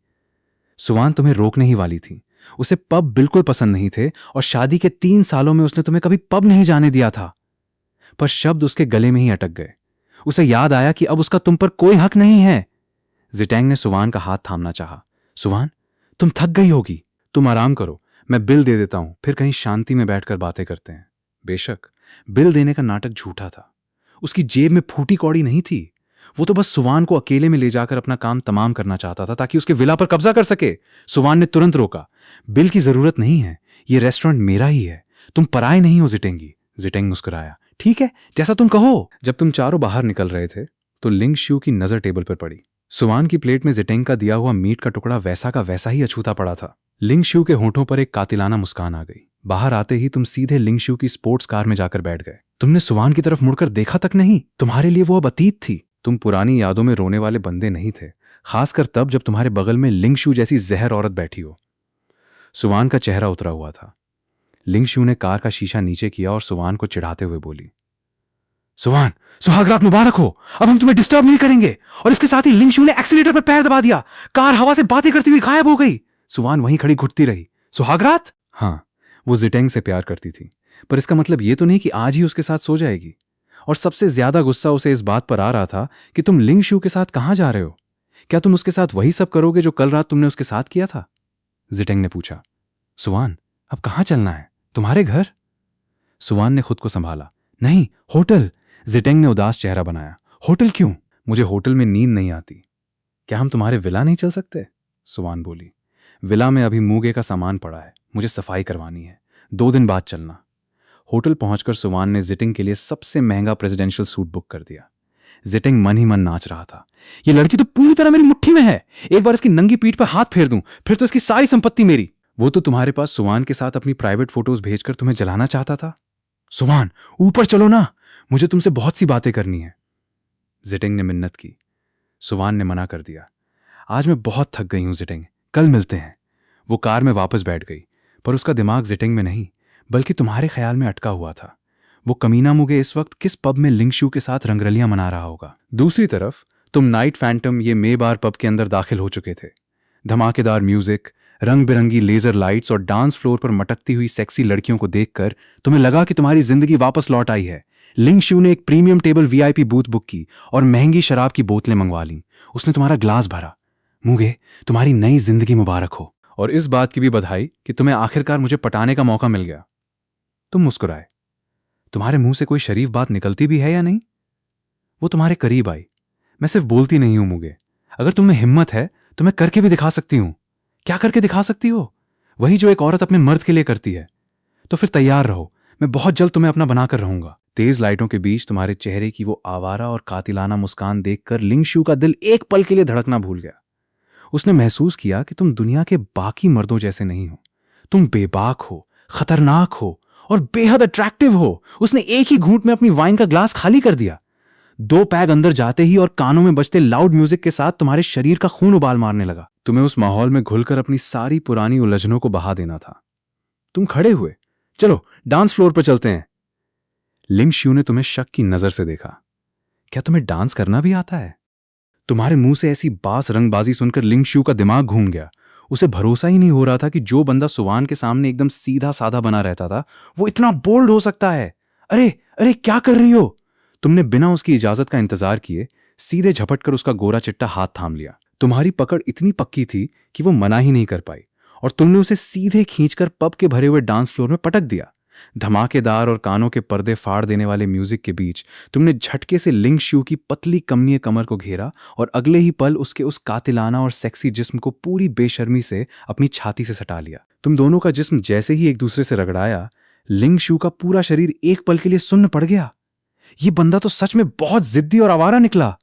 सुवान तुम्हें रोकने ही वाली थी। उसे पब बिल्कुल पसंद नहीं थे और शादी के 3 सालों में उसने तुम्हें कभी पब नहीं जाने दिया था। पर शब्द उसके गले में ही अटक गए। उसे याद आया कि अब उसका तुम पर कोई हक नहीं है। जिटेंग ने सुवान का हाथ थामना चाहा। सुवान, तुम थक गई होगी, तुम आराम करो, मैं बिल दे देता हूं, फिर कहीं शांति में बैठकर बातें करते हैं। बेशक बिल देने का नाटक झूठा था। उसकी जेब में फूटी कौड़ी नहीं थी। वो तो बस सुवान को अकेले में ले जाकर अपना काम तमाम करना चाहता था ताकि उसके विला पर कब्जा कर सके। सुवान ने तुरंत रोका। बिल की जरूरत नहीं है, ये रेस्टोरेंट मेरा ही है, तुम पराए नहीं हो जिटेंगी। जिटेंग मुस्कुराया। ठीक है, जैसा तुम कहो। जब तुम चारों बाहर निकल रहे थे तो लिंगशू की नजर टेबल पर पड़ी। सुवान की प्लेट में जिटेंग का दिया हुआ मीट का टुकड़ा वैसा का वैसा ही अछूता पड़ा था। लिंगशू के होठों पर एक कातिलाना मुस्कान आ गई। बाहर आते ही तुम सीधे लिंगशू की स्पोर्ट्स कार में जाकर बैठ गए। तुमने सुवान की तरफ मुड़कर देखा तक नहीं। तुम्हारे लिए वो अब अतीत थी। तुम पुरानी यादों में रोने वाले बंदे नहीं थे, खासकर तब जब तुम्हारे बगल में लिंगशू जैसी जहर औरत बैठी हो। सुवान का चेहरा उतरा हुआ था। लिंगशू ने कार का शीशा नीचे किया और सुवान को चिढ़ाते हुए बोली, सुवान, सुहागरात मुबारक हो, अब हम तुम्हें डिस्टर्ब नहीं करेंगे। और इसके साथ ही लिंगशू ने एक्सीलेटर पर पैर दबा दिया। कार हवा से बातें करती हुई गायब हो गई। सुवान वहीं खड़ी घुटती रही। सुहागरात? हाँ, वो जिटेंग से प्यार करती थी, पर इसका मतलब ये तो नहीं कि आज ही उसके साथ सो जाएगी। और सबसे ज्यादा गुस्सा उसे इस बात पर आ रहा था कि तुम लिंगशू के साथ कहां जा रहे हो। क्या तुम उसके साथ वही सब करोगे जो कल रात तुमने उसके साथ किया था? जिटेंग ने पूछा। सुवान, अब कहां चलना है? तुम्हारे घर? सुवान ने खुद को संभाला। नहीं, होटल। जिटेंग ने उदास चेहरा बनाया। होटल क्यों? मुझे होटल में नींद नहीं आती। क्या हम तुम्हारे विला नहीं चल सकते? सुवान बोली। विला में अभी मूंगे का सामान पड़ा है, मुझे सफाई करवानी है। 2 दिन बाद चलना। होटल पहुंचकर सुवान ने जिटिंग के लिए सबसे महंगा प्रेसिडेंशियल सूट बुक कर दिया। जिटिंग मन ही मन नाच रहा था। ये लड़की तो पूरी तरह मेरी मुट्ठी में है। एक बार इसकी नंगी पीठ पर हाथ फेर दूं, फिर तो इसकी सारी संपत्ति मेरी। वो तो तुम्हारे पास सुवान के साथ अपनी प्राइवेट फोटोज भेजकर तुम्हें जलाना चाहता था। सुवान, ऊपर चलो ना, मुझे तुमसे बहुत सी बातें करनी है। जिटिंग ने मिन्नत की। सुवान ने मना कर दिया। आज मैं बहुत थक गई हूं जिटिंग, कल मिलते हैं। वो कार में वापस बैठ गई, पर उसका दिमाग जिटिंग में नहीं बल्कि तुम्हारे ख्याल में अटका हुआ था। वो कमीना मुगे इस वक्त किस पब में लिंगशू के साथ रंगरलियां मना रहा होगा। दूसरी तरफ तुम नाइट फैंटम ये मे बार पब के अंदर दाखिल हो चुके थे। धमाकेदार म्यूजिक, रंग बिरंगी लेजर लाइट्स और डांस फ्लोर पर मटकती हुई सेक्सी लड़कियों को देखकर तुम्हें लगा कि तुम्हारी जिंदगी वापस लौट आई है। लिंगशू ने एक premium table VIP booth book की और महंगी शराब की बोतलें मंगवा लीं। उसने तुम्हारा ग्लास भरा। मुगे, तुम्हारी नई जिंदगी मुबारक हो, और इस बात की भी बधाई कि तुम्हें आखिरकार मुझे पटाने का मौका मिल गया। तुम मुस्कुराए। तुम्हारे मुंह से कोई शरीफ बात निकलती भी है या नहीं? वो तुम्हारे करीब आई। मैं सिर्फ बोलती नहीं हूं मुगे, अगर तुम्हें हिम्मत है तो मैं करके भी दिखा सकती हूं। क्या करके दिखा सकती हो? वही जो एक औरत अपने मर्द के लिए करती है। तो फिर तैयार रहो, मैं बहुत जल्द तुम्हें अपना बनाकर रहूंगा। तेज लाइटों के बीच तुम्हारे चेहरे की वो आवारा और कातिलाना मुस्कान देखकर लिंगशू का दिल एक पल के लिए धड़कना भूल गया। उसने महसूस किया कि तुम दुनिया के बाकी मर्दों जैसे नहीं हो। तुम बेबाक हो, खतरनाक हो और बेहद अट्रैक्टिव हो। उसने एक ही घूंट में अपनी वाइन का ग्लास खाली कर दिया। 2 पैग अंदर जाते ही और कानों में बजते लाउड म्यूजिक के साथ तुम्हारे शरीर का खून उबाल मारने लगा। तुम्हें उस माहौल में घुलकर अपनी सारी पुरानी उलझनों को बहा देना था। तुम खड़े हुए। चलो डांस फ्लोर पर चलते हैं। लिंगशू ने तुम्हें शक की नजर से देखा। क्या तुम्हें डांस करना भी आता है? तुम्हारे मुंह से ऐसी बास रंगबाजी सुनकर लिंगशू का दिमाग घूम गया। उसे भरोसा ही नहीं हो रहा था कि जो बंदा सुवान के सामने एकदम सीधा साधा बना रहता था, वो इतना बोल्ड हो सकता है। अरे अरे, क्या कर रही हो? तुमने बिना उसकी इजाजत का इंतजार किए सीधे झपट कर उसका गोरा चिट्टा हाथ थाम लिया। तुम्हारी पकड़ इतनी पक्की थी कि वो मना ही नहीं कर पाई, और तुमने उसे सीधे खींचकर पब के भरे हुए डांस फ्लोर में पटक दिया। धमाकेदार और कानों के पर्दे फाड़ देने वाले म्यूजिक के बीच तुमने झटके से लिंगशू की पतली कमनीय कमर को घेरा और अगले ही पल उसके उस कातिलाना और सेक्सी जिस्म को पूरी बेशर्मी से अपनी छाती से सटा लिया। तुम दोनों का जिस्म जैसे ही एक दूसरे से रगड़ाया, लिंगशू का पूरा शरीर एक पल के लिए सुन्न पड़ गया। ये बंदा तो सच में बहुत जिद्दी और आवारा निकला।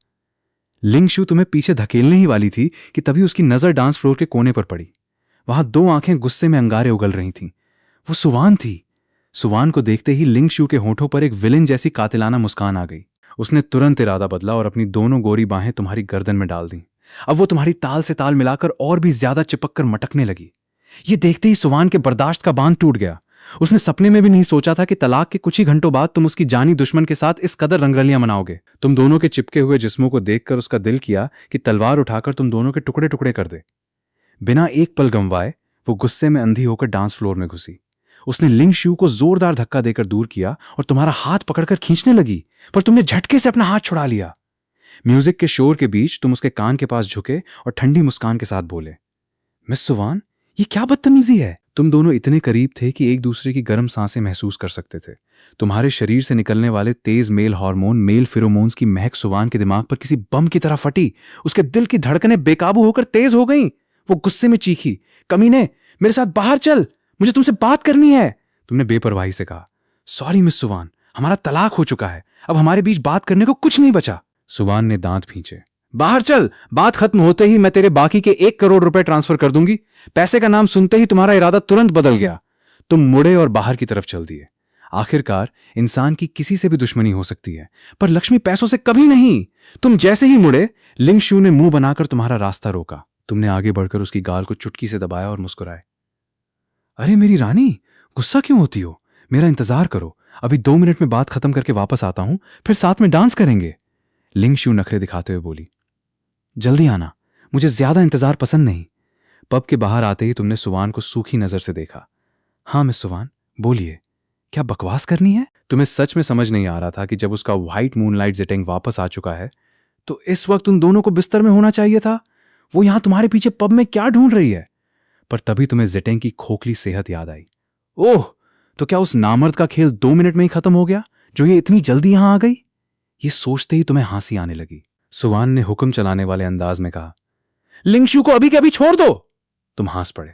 लिंगशू तुम्हें पीछे धकेलने ही वाली थी कि तभी उसकी नजर डांस फ्लोर के कोने पर पड़ी। वहां 2 आंखें गुस्से में अंगारे उगल रही थीं। वो सुवान थी। सुवान को देखते ही लिंगशू के होठों पर एक विलेन जैसी कातिलाना मुस्कान आ गई। उसने तुरंत इरादा बदला और अपनी दोनों गोरी बाहें तुम्हारी गर्दन में डाल दी। अब वो तुम्हारी ताल से ताल मिलाकर और भी ज्यादा चिपक कर मटकने लगी। ये देखते ही सुवान के बर्दाश्त का बांध टूट गया। उसने सपने में भी नहीं सोचा था कि तलाक के कुछ ही घंटों बाद तुम उसकी जानी दुश्मन के साथ इस कदर रंगरलियां मनाओगे। तुम दोनों के चिपके हुए जिस्मों को देखकर उसका दिल किया कि तलवार उठाकर तुम दोनों के टुकड़े टुकड़े कर दे। बिना एक पल गंवाए वो गुस्से में अंधी होकर डांस फ्लोर में घुसी। उसने लिंगशू को जोरदार धक्का देकर दूर किया और तुम्हारा हाथ पकड़कर खींचने लगी, पर तुमने झटके से अपना हाथ छुड़ा लिया। म्यूजिक के शोर के बीच तुम उसके कान के पास झुके और ठंडी मुस्कान के साथ बोले, मिस सुवान, ये क्या बदतमीजी है? तुम दोनों इतने करीब थे कि एक दूसरे की गर्म सांसें महसूस कर सकते थे। तुम्हारे शरीर से निकलने वाले तेज मेल हार्मोन, मेल फिरोमोन्स की महक सुवान के दिमाग पर किसी बम की तरह फटी। उसके दिल की धड़कनें बेकाबू होकर तेज हो गईं। वो गुस्से में चीखी, कमीने, मेरे साथ बाहर चल, मुझे तुमसे बात करनी है। तुमने बेपरवाही से कहा, सॉरी मिस सुवान, हमारा तलाक हो चुका है, अब हमारे बीच बात करने को कुछ नहीं बचा। सुवान ने दांत भींचे। बाहर चल, बात खत्म होते ही मैं तेरे बाकी के 1 करोड़ रुपए ट्रांसफर कर दूंगी। पैसे का नाम सुनते ही तुम्हारा इरादा तुरंत बदल गया। तुम मुड़े और बाहर की तरफ चल दिए। आखिरकार इंसान की किसी से भी दुश्मनी हो सकती है, पर लक्ष्मी पैसों से कभी नहीं। तुम जैसे ही मुड़े, लिंगशू ने मुंह बनाकर तुम्हारा रास्ता रोका। तुमने आगे बढ़कर उसकी गाल को चुटकी से दबाया और मुस्कुराए। अरे मेरी रानी, गुस्सा क्यों होती हो? मेरा इंतजार करो, अभी 2 मिनट में बात खत्म करके वापस आता हूं, फिर साथ में डांस करेंगे। लिंगशू नखरे दिखाते हुए बोली, जल्दी आना, मुझे ज्यादा इंतजार पसंद नहीं। पब के बाहर आते ही तुमने सुवान को सूखी नजर से देखा। हाँ मिस सुवान, बोलिए, क्या बकवास करनी है? तुम्हें सच में समझ नहीं आ रहा था कि जब उसका व्हाइट मूनलाइट जिटिंग वापस आ चुका है तो इस वक्त उन दोनों को बिस्तर में होना चाहिए था। वो यहां तुम्हारे पीछे पब में क्या ढूंढ रही है? पर तभी तुम्हें जिटिंग की खोखली सेहत याद आई। ओह, तो क्या उस नामर्द का खेल 2 मिनट में ही खत्म हो गया जो ये इतनी जल्दी यहां आ गई? ये सोचते ही तुम्हें हंसी आने लगी। सुवान ने हुक्म चलाने वाले अंदाज में कहा। लिंगशू को अभी के अभी छोड़ दो। तुम हंस पड़े।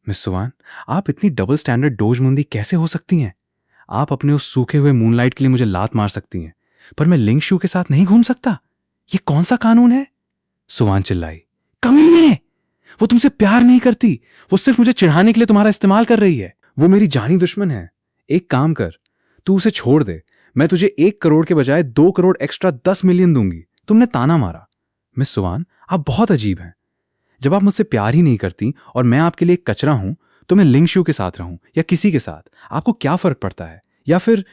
मिस सुवान, आप इतनी डबल स्टैंडर्ड डोजमुंदी कैसे हो सकती हैं? आप अपने उस सूखे हुए मूनलाइट के लिए मुझे लात मार सकती हैं, पर मैं लिंगशू के साथ नहीं घूम सकता। ये कौन सा कानून है? सुवान चिल्लाई। कमीने! वो तुमसे प्यार नहीं करती, वो सिर्फ मुझे चिढ़ाने के लिए तुम्हारा इस्तेमाल कर रही है। वो मेरी जानी दुश्मन है। एक काम कर, तू उसे छोड़ दे। मैं तुझे 1 करोड़ के बजाय 2 करोड़ एक्स्ट्रा 10 मिलियन दूंगी। तुमने ताना मारा। मिस सुवान, आप बहुत अजीब हैं। जब आप मुझसे प्यार ही नहीं करती और मैं आपके लिए एक कचरा हूं, तो मैं लिंगशू के साथ रहूं या किसी के साथ, आपको क्या फर्क पड़ता है? या फिर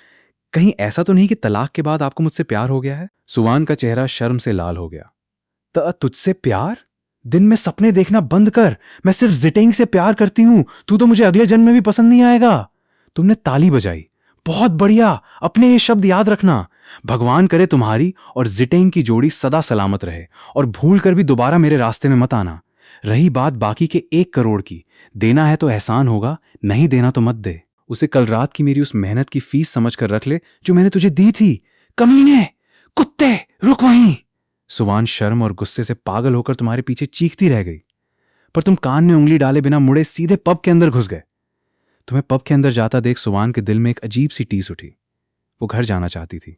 कहीं ऐसा तो नहीं कि तलाक के बाद आपको मुझसे प्यार हो गया है? सुवान का चेहरा शर्म से लाल हो गया। तुझसे प्यार? दिन में सपने देखना बंद कर। मैं सिर्फ जिटेंग से प्यार करती हूं। तू तो मुझे अगले जन्म में भी पसंद नहीं आएगा। तुमने ताली बजाई। बहुत बढ़िया। अपने ये शब्द याद रखना। भगवान करे तुम्हारी और जिटेंग की जोड़ी सदा सलामत रहे, और भूल कर भी दोबारा मेरे रास्ते में मत आना। रही बात बाकी के 1 करोड़ की, देना है तो एहसान होगा, नहीं देना तो मत दे। उसे कल रात की मेरी उस मेहनत की फीस समझकर रख ले जो मैंने तुझे दी थी। कमीने! कुत्ते! रुक वहीं! सुवान शर्म और गुस्से से पागल होकर तुम्हारे पीछे चीखती रह गई, पर तुम कान में उंगली डाले बिना मुड़े सीधे पब के अंदर घुस गए। तुम्हें पब के अंदर जाता देख सुवान के दिल में एक अजीब सी टीस उठी। वो घर जाना चाहती थी,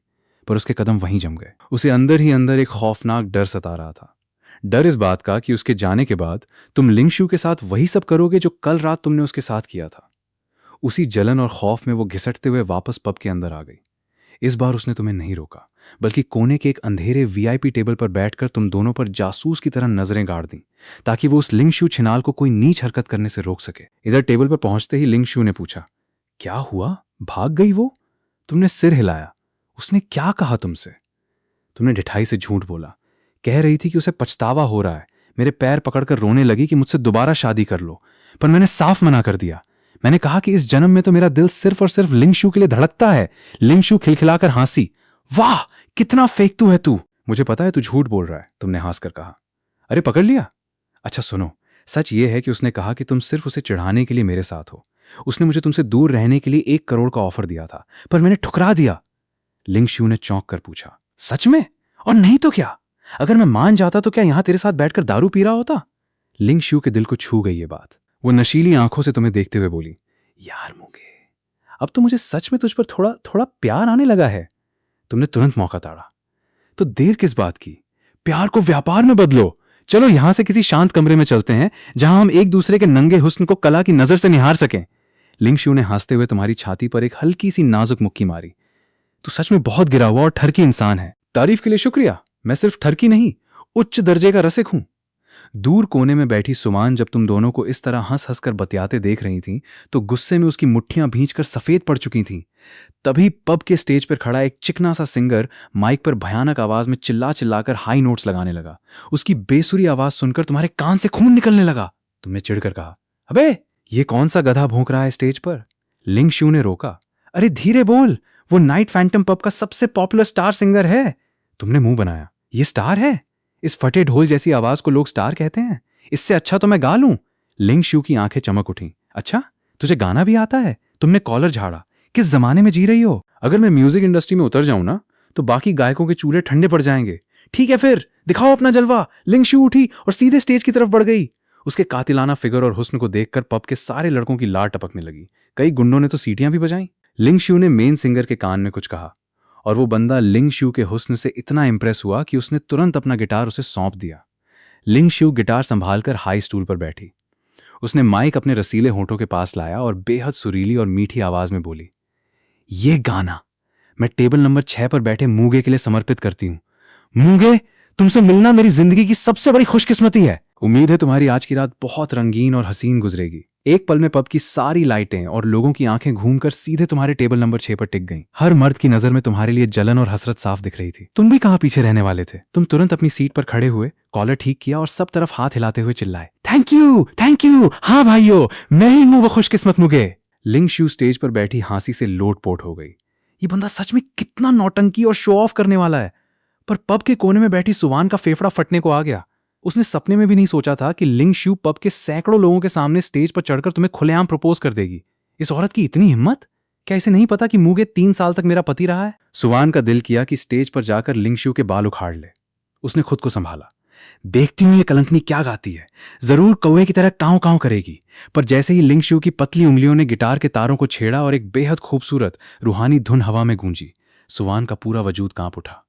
पर उसके कदम वहीं जम गए। उसे अंदर ही अंदर एक खौफनाक डर सता रहा था। डर इस बात का कि उसके जाने के बाद तुम लिंगशू के साथ वही सब करोगे जो कल रात तुमने उसके साथ किया था। उसी जलन और खौफ में वो घिसटते हुए वापस पब के अंदर आ गई। इस बार उसने तुम्हें नहीं रोका, बल्कि कोने के एक अंधेरे वीआईपी टेबल पर बैठकर तुम दोनों पर जासूस की तरह नजरें गाड़ दी, ताकि वो उस लिंगशू छिनाल को कोई नीच हरकत करने से रोक सके। इधर टेबल पर पहुंचते ही लिंगशू ने पूछा, क्या हुआ? भाग गई वो? तुमने सिर हिलाया। उसने क्या कहा तुमसे? तुमने ढिठाई से झूठ बोला। कह रही थी कि उसे पछतावा हो रहा है। मेरे पैर पकड़कर रोने लगी कि मुझसे दोबारा शादी कर लो, पर मैंने साफ मना कर दिया। मैंने कहा कि इस जन्म में तो मेरा दिल सिर्फ और सिर्फ लिंगशू के लिए धड़कता है। लिंगशू खिलखिलाकर हंसी। वाह, कितना फेंकतू है तू! मुझे पता है तू झूठ बोल रहा है, तुमने हंसकर कहा। अरे पकड़ लिया? अच्छा सुनो, सच ये है कि उसने कहा कि तुम सिर्फ उसे चिढ़ाने के लिए मेरे साथ हो। उसने मुझे तुमसे दूर रहने के लिए 1 करोड़ का ऑफर दिया था, पर मैंने ठुकरा दिया। लिंगशू ने चौंक कर पूछा, सच में? और नहीं तो क्या? अगर मैं मान जाता तो क्या यहां तेरे साथ बैठकर दारू पी रहा होता? लिंगशू के दिल को छू गई ये बात। वो नशीली आंखों से तुम्हें देखते हुए बोली, यार मुगे, अब तो मुझे सच में तुझ पर थोड़ा थोड़ा प्यार आने लगा है। तुमने तुरंत मौका ताड़ा। तो देर किस बात की? प्यार को व्यापार में बदलो। चलो यहां से किसी शांत कमरे में चलते हैं, जहां हम एक दूसरे के नंगे हुस्न को कला की नजर से निहार सकें। लिंगशू ने हंसते हुए तुम्हारी छाती पर एक हल्की सी नाजुक मुक्की मारी। तू सच में बहुत गिरा हुआ और ठरकी इंसान है। तारीफ के लिए शुक्रिया। मैं सिर्फ ठरकी नहीं, उच्च दर्जे का रसिक हूं। दूर कोने में बैठी सुवान जब तुम दोनों को इस तरह हंस हंस कर बतियाते देख रही थीं, तो गुस्से में उसकी मुट्ठियां भींचकर सफेद पड़ चुकी थीं। तभी पब के स्टेज पर खड़ा एक चिकना सा सिंगर माइक पर भयानक आवाज में चिल्ला चिल्लाकर हाई नोट्स लगाने लगा। उसकी बेसुरी आवाज सुनकर तुम्हारे कान से खून निकलने लगा। तुमने चिढ़कर कहा, अबे ये कौन सा गधा भौंक रहा है स्टेज पर? लिंगशू ने रोका। अरे धीरे बोल, वो नाइट फैंटम पब का सबसे पॉपुलर स्टार सिंगर है। तुमने मुंह बनाया। ये स्टार है? इस फटे ढोल जैसी आवाज को लोग स्टार कहते हैं? इससे अच्छा तो मैं गा लूं। लिंगशू की आंखें चमक उठी। अच्छा, तुझे गाना भी आता है? तुमने कॉलर झाड़ा। किस जमाने में जी रही हो? अगर मैं म्यूजिक इंडस्ट्री में उतर जाऊं ना, तो बाकी गायकों के चूल्हे ठंडे पड़ जाएंगे। ठीक है फिर, दिखाओ अपना जलवा। लिंगशू उठी और सीधे स्टेज की तरफ बढ़ गई। उसके कातिलाना फिगर और हुस्न को देखकर पब के सारे लड़कों की लार टपकने लगी। कई गुंडों ने तो सीटियां भी बजाईं। लिंगशू ने मेन सिंगर के कान में कुछ कहा, और वो बंदा लिंगशू के हुस्न से इतना इंप्रेस हुआ कि उसने तुरंत अपना गिटार उसे सौंप दिया। लिंगशू गिटार संभालकर हाई स्टूल पर बैठी। उसने माइक अपने रसीले होठों के पास लाया और बेहद सुरीली और मीठी आवाज में बोली, ये गाना मैं टेबल नंबर 6 पर बैठे मूंगे के लिए समर्पित करती हूं। मूंगे, तुमसे मिलना मेरी जिंदगी की सबसे बड़ी खुशकिस्मती है। उम्मीद है तुम्हारी आज की रात बहुत रंगीन और हसीन गुजरेगी। एक पल में पब की सारी लाइटें और लोगों की आंखें घूमकर सीधे तुम्हारे टेबल नंबर 6 पर टिक गईं। हर मर्द की नजर में तुम्हारे लिए जलन और हसरत साफ दिख रही थी। तुम भी कहां पीछे रहने वाले थे। तुम तुरंत अपनी सीट पर खड़े हुए, कॉलर ठीक किया और सब तरफ हाथ हिलाते हुए चिल्लाए, थैंक यू, थैंक यू। हाँ भाइयों, मैं ही हूं वो खुशकिस्मत मुगे। लिंगशू स्टेज पर बैठी हंसी से लोटपोट हो गई। ये बंदा सच में कितना नौटंकी और शो ऑफ करने वाला है। पर पब के कोने में बैठी सुवान का फेफड़ा फटने को आ गया। उसने सपने में भी नहीं सोचा था कि लिंगशू पब के सैकड़ों लोगों के सामने स्टेज पर चढ़कर तुम्हें खुलेआम प्रपोज कर देगी। इस औरत की इतनी हिम्मत! क्या इसे नहीं पता कि मूगे 3 साल तक मेरा पति रहा है? सुवान का दिल किया कि स्टेज पर जाकर लिंगशू के बाल उखाड़ ले, उसने खुद को संभाला। देखती हूं ये कलंकनी क्या गाती है, जरूर कौवे की तरह कांव कांव करेगी। पर जैसे ही लिंग शू की पतली उंगलियों ने गिटार के तारों को छेड़ा और एक बेहद खूबसूरत रूहानी धुन हवा में गूंजी, सुवान का पूरा वजूद कांप उठा।